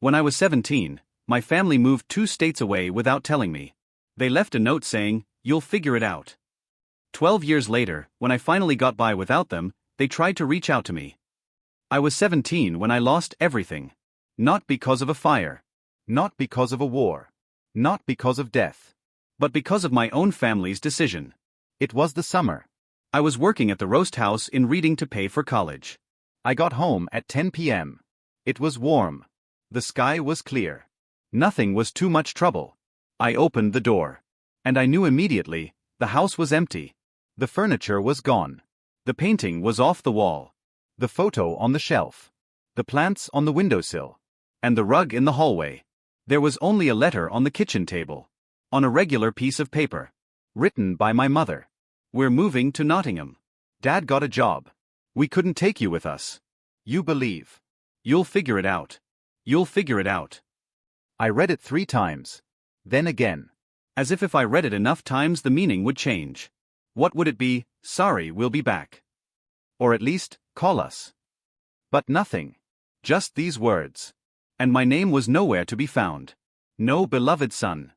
When I was 17, my family moved 2 states away without telling me. They left a note saying, "You'll figure it out." 12 years later, when I finally got by without them, they tried to reach out to me. I was 17 when I lost everything. Not because of a fire. Not because of a war. Not because of death. But because of my own family's decision. It was the summer. I was working at the roast house in Reading to pay for college. I got home at 10 p.m. It was warm. The sky was clear. Nothing was too much trouble. I opened the door. And I knew immediately, the house was empty. The furniture was gone. The painting was off the wall. The photo on the shelf. The plants on the windowsill. And the rug in the hallway. There was only a letter on the kitchen table. On a regular piece of paper. Written by my mother. "We're moving to Nottingham. Dad got a job. We couldn't take you with us. You believe. You'll figure it out. You'll figure it out." I read it 3 times. Then again. As if I read it enough times the meaning would change. What would it be? "Sorry, we'll be back." Or at least, "Call us." But nothing. Just these words. And my name was nowhere to be found. No beloved son.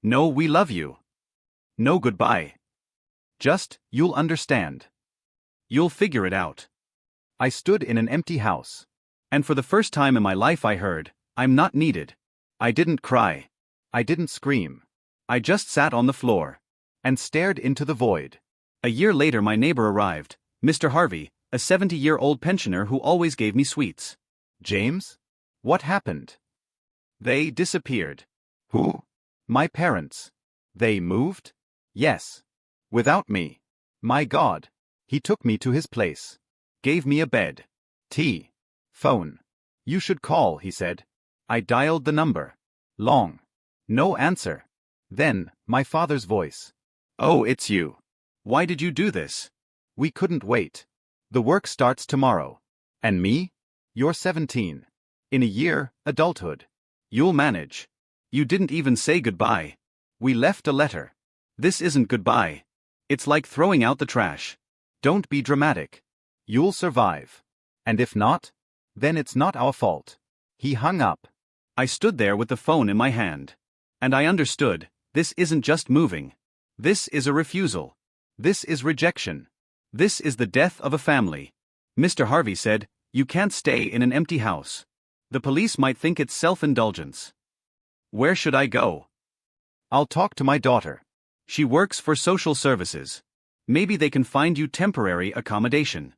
No "we love you." No goodbye. Just, "You'll understand. You'll figure it out." I stood in an empty house. And for the first time in my life I heard, "I'm not needed." I didn't cry. I didn't scream. I just sat on the floor. And stared into the void. A year later my neighbor arrived, Mr. Harvey, a 70-year-old pensioner who always gave me sweets. "James? What happened?" "They disappeared." "Who?" "My parents." "They moved?" "Yes. Without me." "My God." He took me to his place. Gave me a bed. Tea. Phone. "You should call," he said. I dialed the number. Long. No answer. Then, my father's voice. "Oh, it's you. Why did you do this?" "We couldn't wait. The work starts tomorrow." "And me?" "You're 17. In a year, adulthood. You'll manage." "You didn't even say goodbye." "We left a letter." "This isn't goodbye. It's like throwing out the trash." "Don't be dramatic. You'll survive. And if not, then it's not our fault." He hung up. I stood there with the phone in my hand. And I understood, this isn't just moving. This is a refusal. This is rejection. This is the death of a family. Mr. Harvey said, "You can't stay in an empty house. The police might think it's self-indulgence." Where should I go? "I'll talk to my daughter. She works for social services. Maybe they can find you temporary accommodation."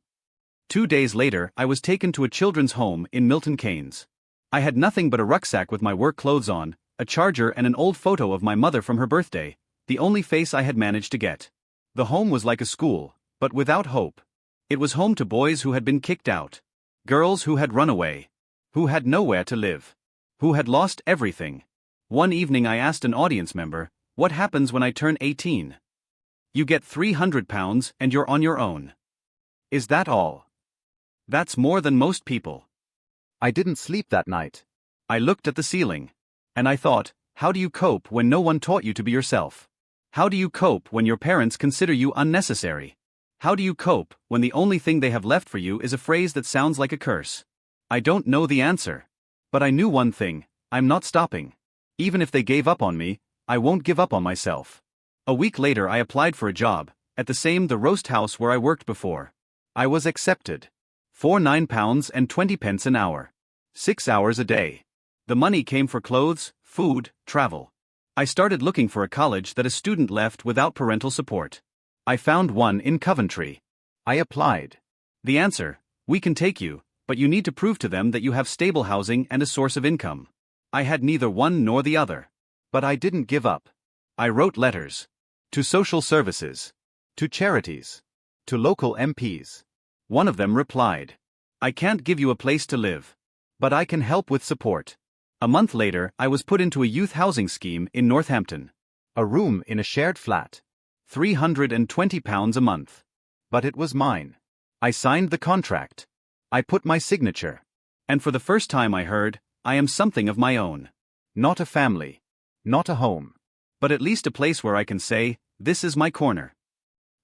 2 days later, I was taken to a children's home in Milton Keynes. I had nothing but a rucksack with my work clothes on, a charger and an old photo of my mother from her birthday, the only face I had managed to get. The home was like a school, but without hope. It was home to boys who had been kicked out. Girls who had run away. Who had nowhere to live. Who had lost everything. One evening I asked an audience member, "What happens when I turn 18? "You get £300 and you're on your own." "Is that all?" "That's more than most people." I didn't sleep that night. I looked at the ceiling. And I thought, how do you cope when no one taught you to be yourself? How do you cope when your parents consider you unnecessary? How do you cope when the only thing they have left for you is a phrase that sounds like a curse? I don't know the answer. But I knew one thing, I'm not stopping. Even if they gave up on me, I won't give up on myself. A week later I applied for a job, at the roast house where I worked before. I was accepted. £49.20 an hour. 6 hours a day. The money came for clothes, food, travel. I started looking for a college that a student left without parental support. I found one in Coventry. I applied. The answer, "We can take you, but you need to prove to them that you have stable housing and a source of income." I had neither one nor the other. But I didn't give up. I wrote letters. To social services. To charities. To local MPs. One of them replied, "I can't give you a place to live. But I can help with support." A month later, I was put into a youth housing scheme in Northampton. A room in a shared flat. £320 a month. But it was mine. I signed the contract. I put my signature. And for the first time I heard, I am something of my own. Not a family. Not a home. But at least a place where I can say, this is my corner.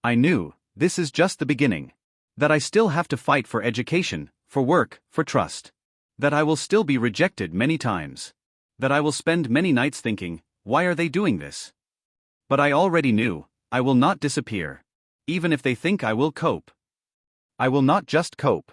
I knew, this is just the beginning. That I still have to fight for education, for work, for trust. That I will still be rejected many times. That I will spend many nights thinking, why are they doing this? But I already knew, I will not disappear. Even if they think I will cope. I will not just cope.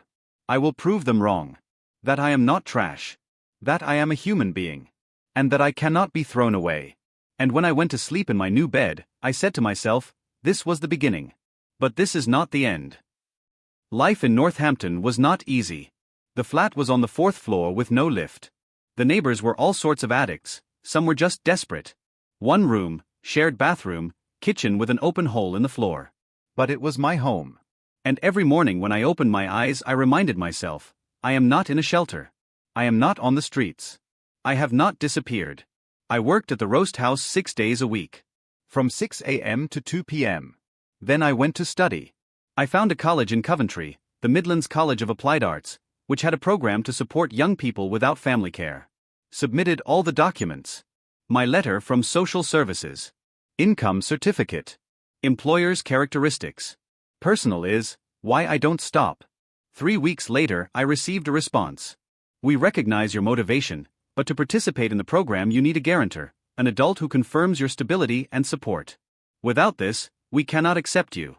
I will prove them wrong. That I am not trash. That I am a human being. And that I cannot be thrown away. And when I went to sleep in my new bed, I said to myself, this was the beginning. But this is not the end. Life in Northampton was not easy. The flat was on the 4th floor with no lift. The neighbors were all sorts of addicts, some were just desperate. One room, shared bathroom, kitchen with an open hole in the floor. But it was my home. And every morning when I opened my eyes, I reminded myself, I am not in a shelter. I am not on the streets. I have not disappeared. I worked at the roast house 6 days a week. From 6 a.m. to 2 p.m. Then I went to study. I found a college in Coventry, the Midlands College of Applied Arts, which had a program to support young people without family care. Submitted all the documents. My letter from social services. Income certificate. Employer's characteristics. Personal is, why I don't stop. 3 weeks later, I received a response. We recognize your motivation, but to participate in the program you need a guarantor, an adult who confirms your stability and support. Without this, we cannot accept you.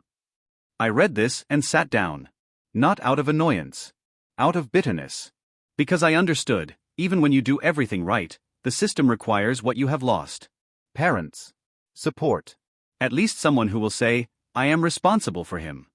I read this and sat down. Not out of annoyance. Out of bitterness. Because I understood, even when you do everything right, the system requires what you have lost. Parents. Support. At least someone who will say, I am responsible for him.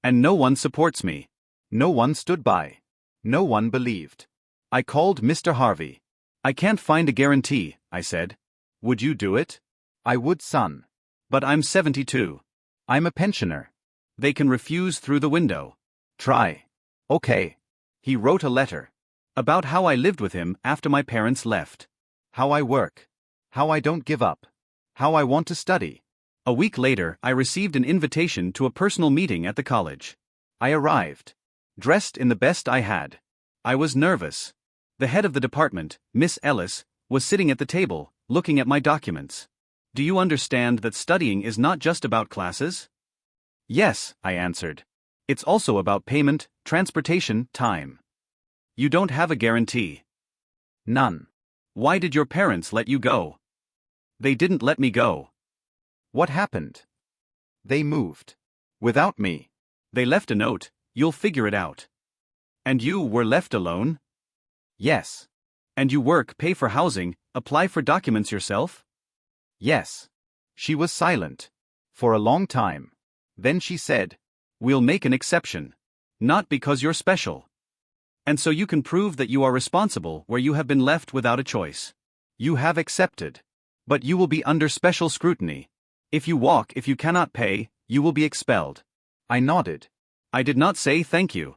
And no one supports me. No one stood by. No one believed. I called Mr. Harvey. I can't find a guarantee, I said. Would you do it? I would, son. But I'm 72. I'm a pensioner. They can refuse through the window. Try. Okay. He wrote a letter. About how I lived with him after my parents left. How I work. How I don't give up. How I want to study. A week later, I received an invitation to a personal meeting at the college. I arrived. Dressed in the best I had. I was nervous. The head of the department, Miss Ellis, was sitting at the table, looking at my documents. Do you understand that studying is not just about classes? Yes, I answered. It's also about payment, transportation, time. You don't have a guarantee. None. Why did your parents let you go? They didn't let me go. What happened? They moved. Without me. They left a note, you'll figure it out. And you were left alone? Yes. And you work, pay for housing, apply for documents yourself? Yes. She was silent. For a long time. Then she said, we'll make an exception. Not because you're special. And so you can prove that you are responsible where you have been left without a choice. You have accepted. But you will be under special scrutiny. If you cannot pay, you will be expelled. I nodded. I did not say thank you.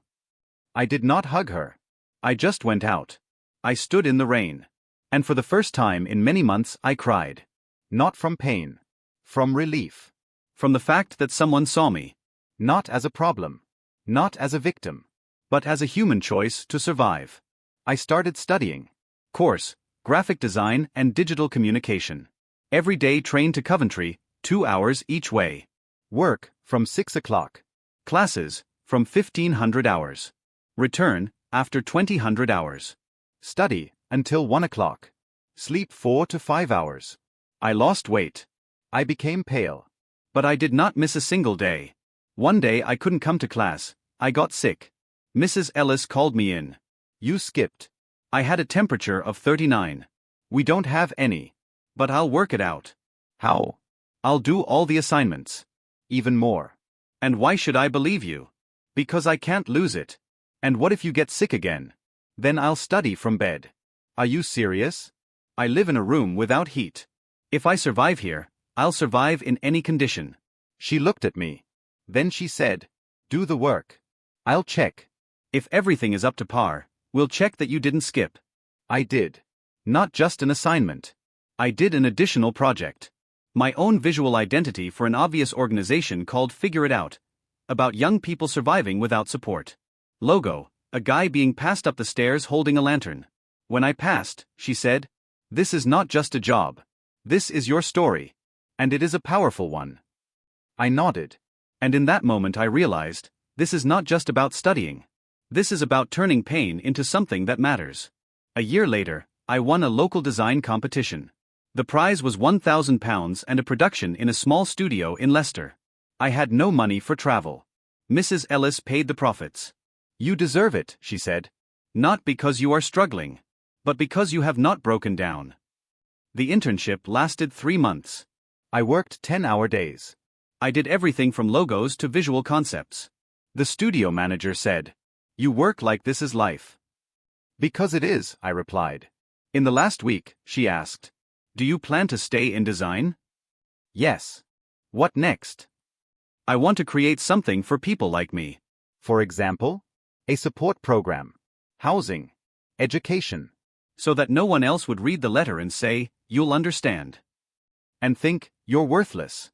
I did not hug her. I just went out. I stood in the rain. And for the first time in many months I cried. Not from pain. From relief. From the fact that someone saw me. Not as a problem. Not as a victim. But as a human choice to survive. I started studying. Course, graphic design and digital communication. Every day train to Coventry, 2 hours each way. Work, from 6 o'clock. Classes, from 1500 hours. Return, after 2000 hours. Study, until 1 o'clock. Sleep 4 to 5 hours. I lost weight. I became pale. But I did not miss a single day. One day I couldn't come to class, I got sick. Mrs. Ellis called me in. You skipped. I had a temperature of 39. We don't have any. But I'll work it out. How? I'll do all the assignments. Even more. And why should I believe you? Because I can't lose it. And what if you get sick again? Then I'll study from bed. Are you serious? I live in a room without heat. If I survive here, I'll survive in any condition. She looked at me. Then she said, do the work. I'll check. If everything is up to par, we'll check that you didn't skip. I did. Not just an assignment. I did an additional project. My own visual identity for an obvious organization called Figure It Out. About young people surviving without support. Logo, a guy being passed up the stairs holding a lantern. When I passed, she said, this is not just a job. This is your story. And it is a powerful one. I nodded. And in that moment I realized, this is not just about studying. This is about turning pain into something that matters. A year later, I won a local design competition. The prize was £1,000 and a production in a small studio in Leicester. I had no money for travel. Mrs. Ellis paid the profits. "You deserve it," she said. "Not because you are struggling, but because you have not broken down." The internship lasted 3 months. I worked 10-hour days. I did everything from logos to visual concepts. The studio manager said, "You work like this is life." "Because it is," I replied. In the last week, she asked, "Do you plan to stay in design?" "Yes." "What next?" "I want to create something for people like me." "For example?" "A support program. Housing. Education. So that no one else would read the letter and say, 'You'll understand.' And think, 'You're worthless.'"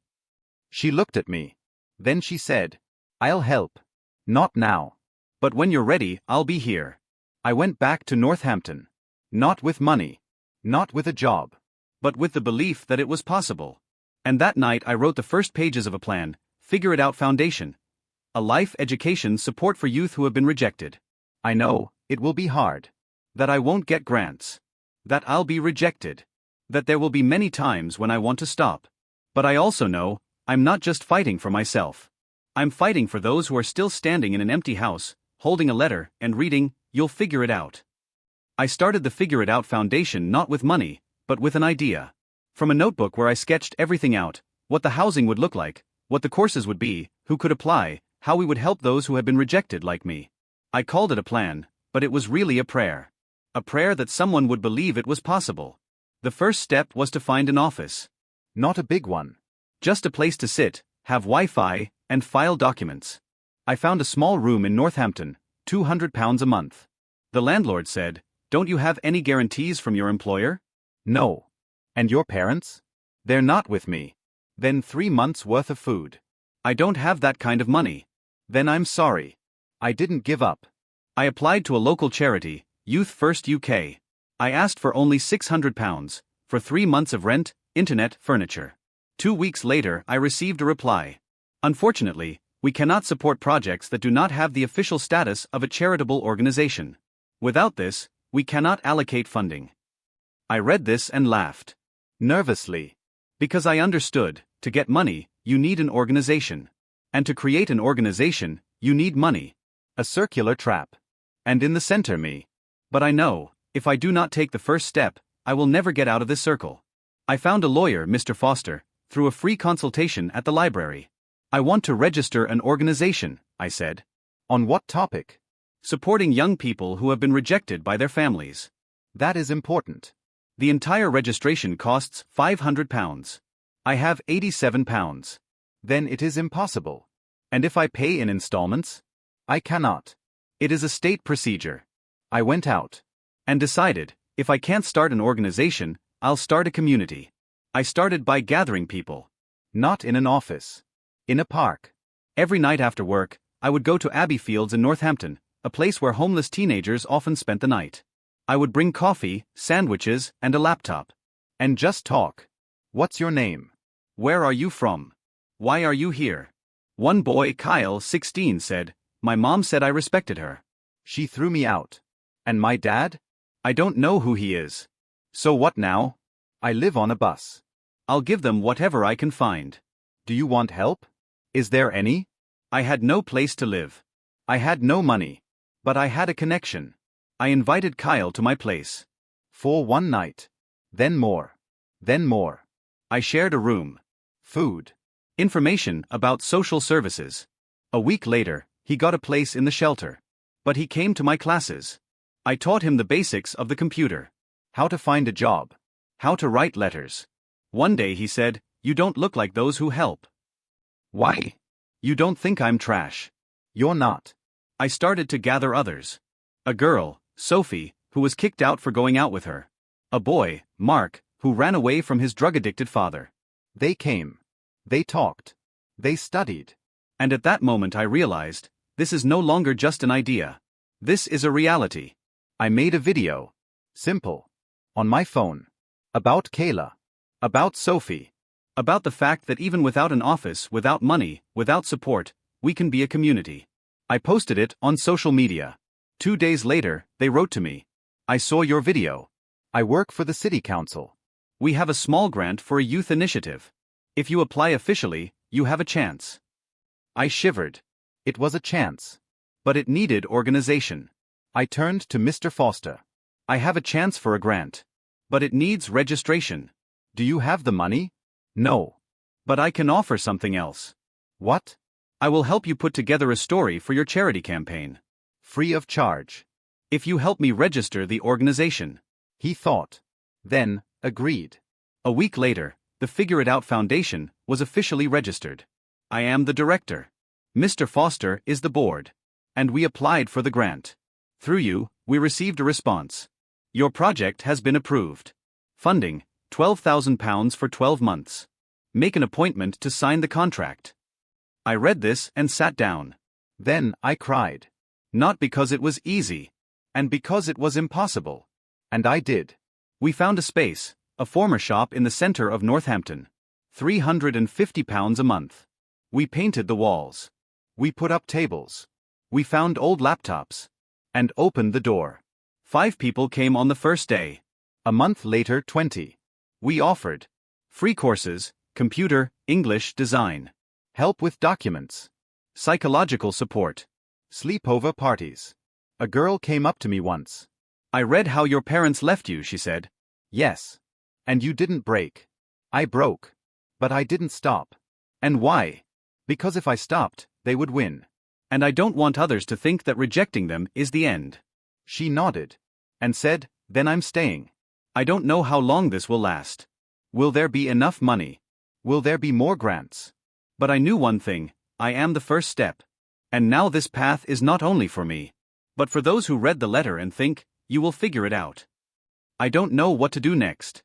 She looked at me. Then she said, "I'll help. Not now. But when you're ready, I'll be here." I went back to Northampton. Not with money. Not with a job. But with the belief that it was possible. And that night I wrote the first pages of a plan, Figure It Out Foundation. A life education support for youth who have been rejected. I know, it will be hard. That I won't get grants. That I'll be rejected. That there will be many times when I want to stop. But I also know, I'm not just fighting for myself. I'm fighting for those who are still standing in an empty house, holding a letter, and reading, "You'll figure it out." I started the Figure It Out Foundation not with money, but with an idea. From a notebook where I sketched everything out, what the housing would look like, what the courses would be, who could apply, how we would help those who had been rejected like me. I called it a plan, but it was really a prayer. A prayer that someone would believe it was possible. The first step was to find an office. Not a big one. Just a place to sit, have Wi-Fi, and file documents. I found a small room in Northampton, £200 a month. The landlord said, "Don't you have any guarantees from your employer?" "No." "And your parents?" "They're not with me." "Then 3 months' worth of food." "I don't have that kind of money." "Then I'm sorry." I didn't give up. I applied to a local charity, Youth First UK. I asked for only £600, for 3 months of rent, internet, furniture. 2 weeks later I received a reply. "Unfortunately, we cannot support projects that do not have the official status of a charitable organization. Without this, we cannot allocate funding." I read this and laughed. Nervously. Because I understood, to get money, you need an organization. And to create an organization, you need money. A circular trap. And in the center me. But I know, if I do not take the first step, I will never get out of this circle. I found a lawyer, Mr. Foster, through a free consultation at the library. "I want to register an organization," I said. "On what topic?" "Supporting young people who have been rejected by their families." "That is important." "The entire registration costs £500. I have £87. "Then it is impossible." "And if I pay in installments?" "I cannot. It is a state procedure." I went out. And decided, if I can't start an organization, I'll start a community. I started by gathering people. Not in an office. In a park. Every night after work, I would go to Abbey Fields in Northampton, a place where homeless teenagers often spent the night. I would bring coffee, sandwiches, and a laptop. And just talk. "What's your name? Where are you from? Why are you here?" One boy, Kyle, 16, said, "My mom said I respected her. She threw me out. And my dad? I don't know who he is. So what now? I live on a bus. I'll give them whatever I can find. Do you want help? Is there any?" I had no place to live. I had no money. But I had a connection. I invited Kyle to my place. For one night. Then more. Then more. I shared a room. Food. Information about social services. A week later, he got a place in the shelter. But he came to my classes. I taught him the basics of the computer. How to find a job. How to write letters. One day he said, "You don't look like those who help." "Why?" "You don't think I'm trash." "You're not." I started to gather others. A girl, Sophie, who was kicked out for going out with her. A boy, Mark, who ran away from his drug-addicted father. They came. They talked. They studied. And at that moment I realized, this is no longer just an idea. This is a reality. I made a video. Simple. On my phone. About Kayla. About Sophie. About the fact that even without an office, without money, without support, we can be a community. I posted it on social media. 2 days later, they wrote to me. I saw your video. I work for the city council. We have a small grant for a youth initiative. If you apply officially, you have a chance. I shivered. It was a chance. But it needed organization. I turned to Mr. Foster. I have a chance for a grant. But it needs registration. Do you have the money? No. But I can offer something else. What? I will help you put together a story for your charity campaign. Free of charge. If you help me register the organization. He thought. Then, agreed. A week later, the Figure It Out Foundation was officially registered. I am the director. Mr. Foster is the board. And we applied for the grant. Through you, we received a response. Your project has been approved. Funding, £12,000 for 12 months. Make an appointment to sign the contract. I read this and sat down. Then I cried. Not because it was easy. And because it was impossible. And I did. We found a space, a former shop in the center of Northampton. £350 a month. We painted the walls. We put up tables. We found old laptops. And opened the door. 5 people came on the first day. A month later, 20. We offered free courses, computer, English, design, help with documents, psychological support, sleepover parties. A girl came up to me once. I read how your parents left you, she said. Yes. And you didn't break. I broke. But I didn't stop. And why? Because if I stopped, they would win. And I don't want others to think that rejecting them is the end. She nodded. And said, then I'm staying. I don't know how long this will last. Will there be enough money? Will there be more grants? But I knew one thing, I am the first step. And now this path is not only for me, but for those who read the letter and think, you will figure it out. I don't know what to do next.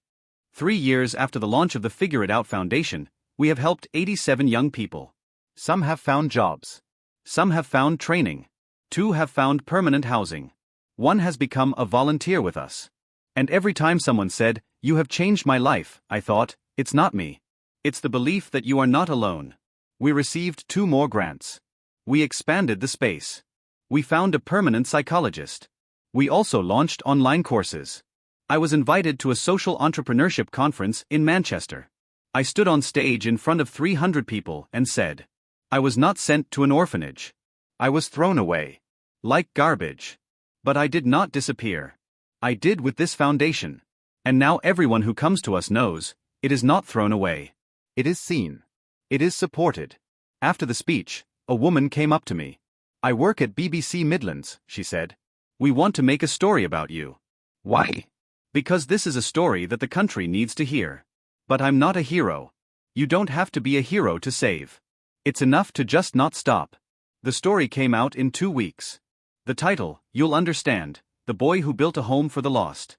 3 years after the launch of the Figure It Out Foundation, we have helped 87 young people. Some have found jobs. Some have found training. 2 have found permanent housing. 1 has become a volunteer with us. And every time someone said, you have changed my life, I thought, it's not me. It's the belief that you are not alone. We received 2 more grants. We expanded the space. We found a permanent psychologist. We also launched online courses. I was invited to a social entrepreneurship conference in Manchester. I stood on stage in front of 300 people and said, I was not sent to an orphanage. I was thrown away. Like garbage. But I did not disappear. I did with this foundation. And now everyone who comes to us knows, it is not thrown away. It is seen. It is supported. After the speech, a woman came up to me. I work at BBC Midlands, she said. We want to make a story about you. Why? Because this is a story that the country needs to hear. But I'm not a hero. You don't have to be a hero to save. It's enough to just not stop. The story came out in 2 weeks. The title, You'll Understand, The Boy Who Built a Home for the Lost.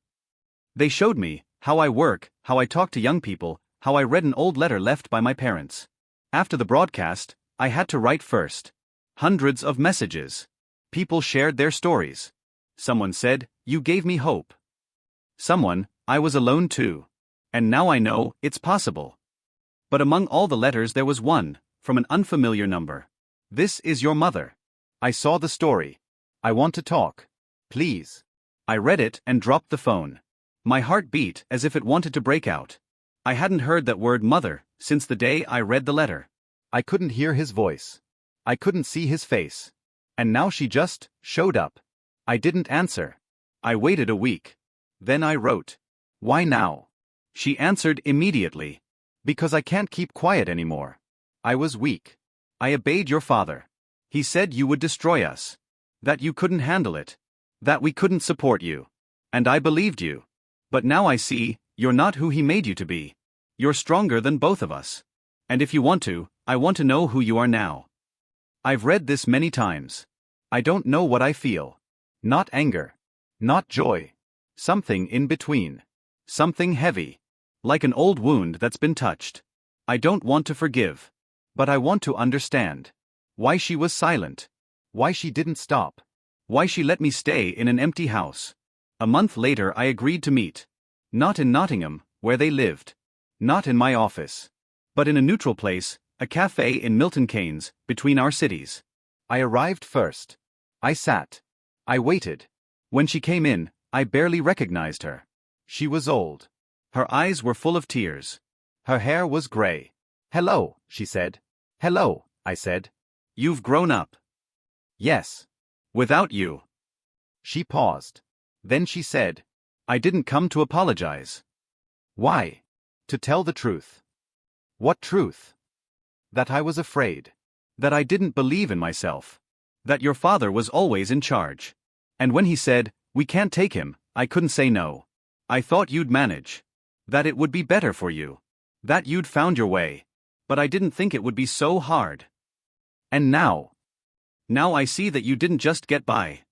They showed me how I work, how I talk to young people, how I read an old letter left by my parents. After the broadcast, I had to write first. Hundreds of messages. People shared their stories. Someone said, you gave me hope. Someone, I was alone too. And now I know, it's possible. But among all the letters there was one, from an unfamiliar number. This is your mother. I saw the story. I want to talk. Please. I read it and dropped the phone. My heart beat as if it wanted to break out. I hadn't heard that word mother since the day I read the letter. I couldn't hear his voice. I couldn't see his face. And now she just showed up. I didn't answer. I waited a week. Then I wrote. Why now? She answered immediately. Because I can't keep quiet anymore. I was weak. I obeyed your father. He said you would destroy us. That you couldn't handle it. That we couldn't support you. And I believed you. But now I see, you're not who he made you to be. You're stronger than both of us. And if you want to, I want to know who you are now. I've read this many times. I don't know what I feel. Not anger. Not joy. Something in between. Something heavy. Like an old wound that's been touched. I don't want to forgive. But I want to understand. Why she was silent. Why she didn't stop. Why she let me stay in an empty house. A month later I agreed to meet. Not in Nottingham, where they lived. Not in my office. But in a neutral place, a cafe in Milton Keynes, between our cities. I arrived first. I sat. I waited. When she came in, I barely recognized her. She was old. Her eyes were full of tears. Her hair was gray. "Hello," she said. "Hello," I said. You've grown up. "Yes." Without you. She paused. Then she said, I didn't come to apologize. "Why?" "To tell the truth." "What truth?" "That I was afraid." That I didn't believe in myself. That your father was always in charge. And when he said, we can't take him, I couldn't say no. I thought you'd manage. That it would be better for you. That you'd found your way. But I didn't think it would be so hard. And now? Now I see that you didn't just get by.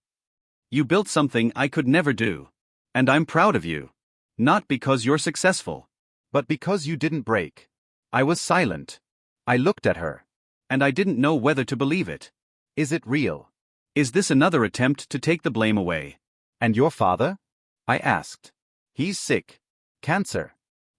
You built something I could never do. And I'm proud of you. Not because you're successful. But because you didn't break. I was silent. I looked at her. And I didn't know whether to believe it. Is it real? Is this another attempt to take the blame away? And your father? I asked. He's sick. Cancer.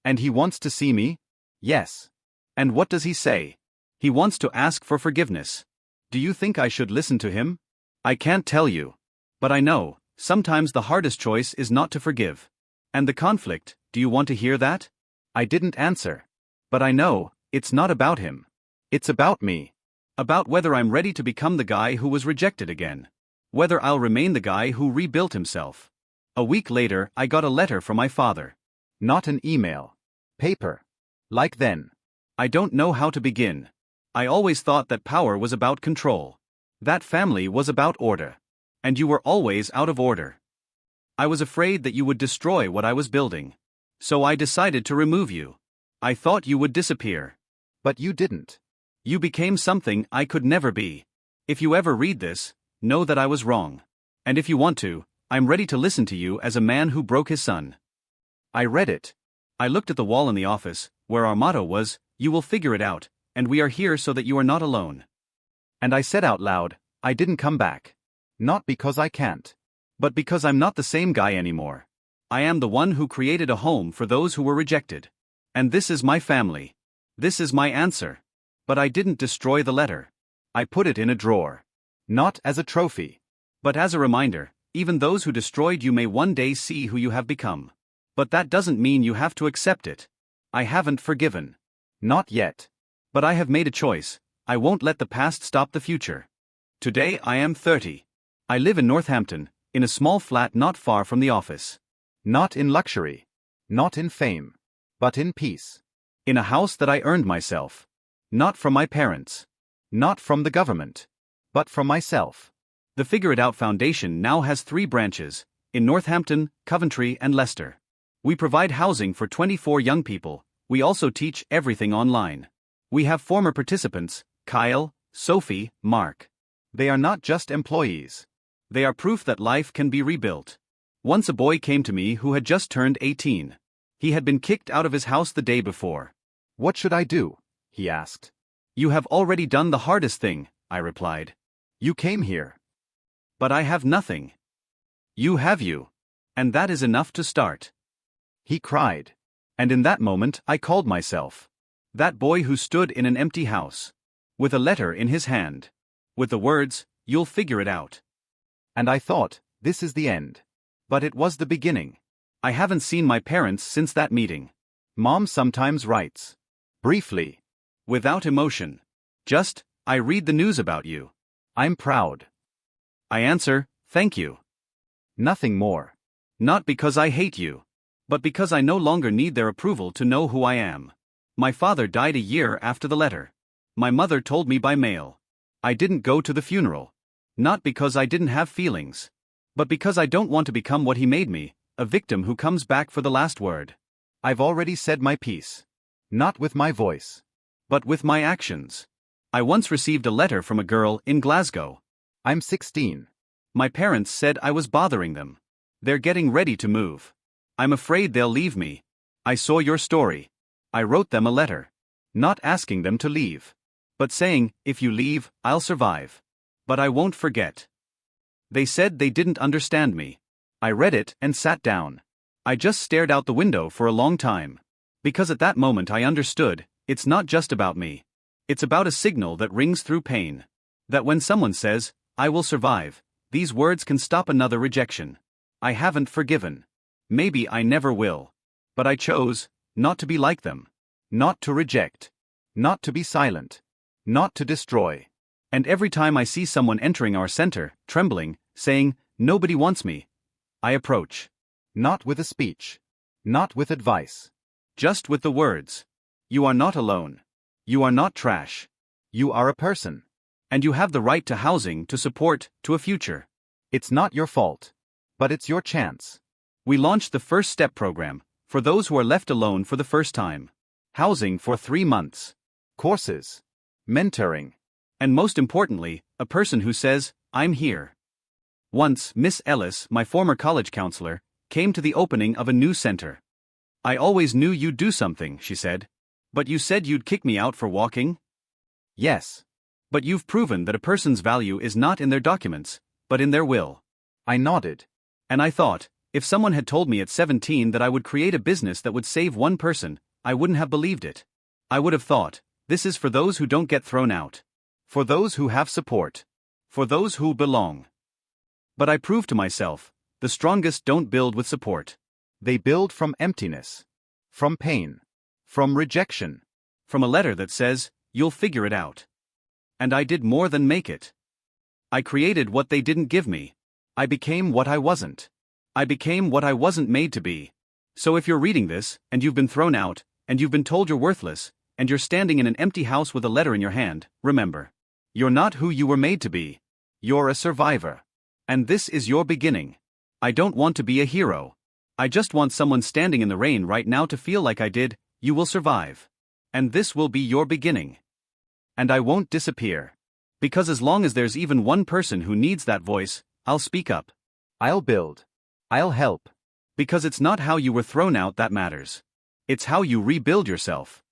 And he wants to see me? Yes. And what does he say? He wants to ask for forgiveness. Do you think I should listen to him? I can't tell you. But I know, sometimes the hardest choice is not to forgive. And the conflict, do you want to hear that? I didn't answer. But I know, it's not about him. It's about me. About whether I'm ready to become the guy who was rejected again. Whether I'll remain the guy who rebuilt himself. A week later, I got a letter from my father. Not an email. Paper. Like then. I don't know how to begin. I always thought that power was about control. That family was about order. And you were always out of order. I was afraid that you would destroy what I was building. So I decided to remove you. I thought you would disappear. But you didn't. You became something I could never be. If you ever read this, know that I was wrong. And if you want to, I'm ready to listen to you as a man who broke his son. I read it. I looked at the wall in the office, where our motto was, you will figure it out, and we are here so that you are not alone. And I said out loud, I didn't come back. Not because I can't. But because I'm not the same guy anymore. I am the one who created a home for those who were rejected. And this is my family. This is my answer. But I didn't destroy the letter. I put it in a drawer. Not as a trophy. But as a reminder, even those who destroyed you may one day see who you have become. But that doesn't mean you have to accept it. I haven't forgiven. Not yet. But I have made a choice. I won't let the past stop the future. Today I am 30. I live in Northampton, in a small flat not far from the office. Not in luxury. Not in fame. But in peace. In a house that I earned myself. Not from my parents. Not from the government. But from myself. The Figure It Out Foundation now has 3 branches, in Northampton, Coventry and Leicester. We provide housing for 24 young people. We also teach everything online. We have former participants, Kyle, Sophie, Mark. They are not just employees. They are proof that life can be rebuilt. Once a boy came to me who had just turned 18. He had been kicked out of his house the day before. What should I do? He asked. You have already done the hardest thing, I replied. You came here. But I have nothing. You have you. And that is enough to start. He cried. And in that moment I called myself. That boy who stood in an empty house. With a letter in his hand. With the words, you'll figure it out. And I thought, this is the end. But it was the beginning. I haven't seen my parents since that meeting. Mom sometimes writes. Briefly. Without emotion. Just, I read the news about you. I'm proud. I answer, thank you. Nothing more. Not because I hate you. But because I no longer need their approval to know who I am. My father died a year after the letter. My mother told me by mail. I didn't go to the funeral. Not because I didn't have feelings. But because I don't want to become what he made me, a victim who comes back for the last word. I've already said my piece. Not with my voice. But with my actions. I once received a letter from a girl in Glasgow. I'm 16. My parents said I was bothering them. They're getting ready to move. I'm afraid they'll leave me. I saw your story. I wrote them a letter. Not asking them to leave. But saying, if you leave, I'll survive. But I won't forget. They said they didn't understand me. I read it and sat down. I just stared out the window for a long time. Because at that moment I understood, it's not just about me. It's about a signal that rings through pain. That when someone says, I will survive, these words can stop another rejection. I haven't forgiven. Maybe I never will. But I chose not to be like them. Not to reject. Not to be silent. Not to destroy. And every time I see someone entering our center, trembling, saying, "Nobody wants me," I approach. Not with a speech. Not with advice. Just with the words. You are not alone. You are not trash. You are a person. And you have the right to housing, to support, to a future. It's not your fault. But it's your chance. We launched the First Step program, for those who are left alone for the first time. Housing for 3 months. Courses. Mentoring. And most importantly, a person who says, "I'm here." Once, Miss Ellis, my former college counselor, came to the opening of a new center. "I always knew you'd do something," she said. "But you said you'd kick me out for walking?" Yes. "But you've proven that a person's value is not in their documents, but in their will." I nodded. And I thought, if someone had told me at 17 that I would create a business that would save one person, I wouldn't have believed it. I would have thought, this is for those who don't get thrown out. For those who have support. For those who belong. But I proved to myself, the strongest don't build with support. They build from emptiness. From pain. From rejection. From a letter that says, "You'll figure it out." And I did more than make it. I created what they didn't give me. I became what I wasn't. I became what I wasn't made to be. So if you're reading this, and you've been thrown out, and you've been told you're worthless, and you're standing in an empty house with a letter in your hand, remember. You're not who you were made to be. You're a survivor. And this is your beginning. I don't want to be a hero. I just want someone standing in the rain right now to feel like I did. You will survive. And this will be your beginning. And I won't disappear. Because as long as there's even one person who needs that voice, I'll speak up. I'll build. I'll help. Because it's not how you were thrown out that matters. It's how you rebuild yourself.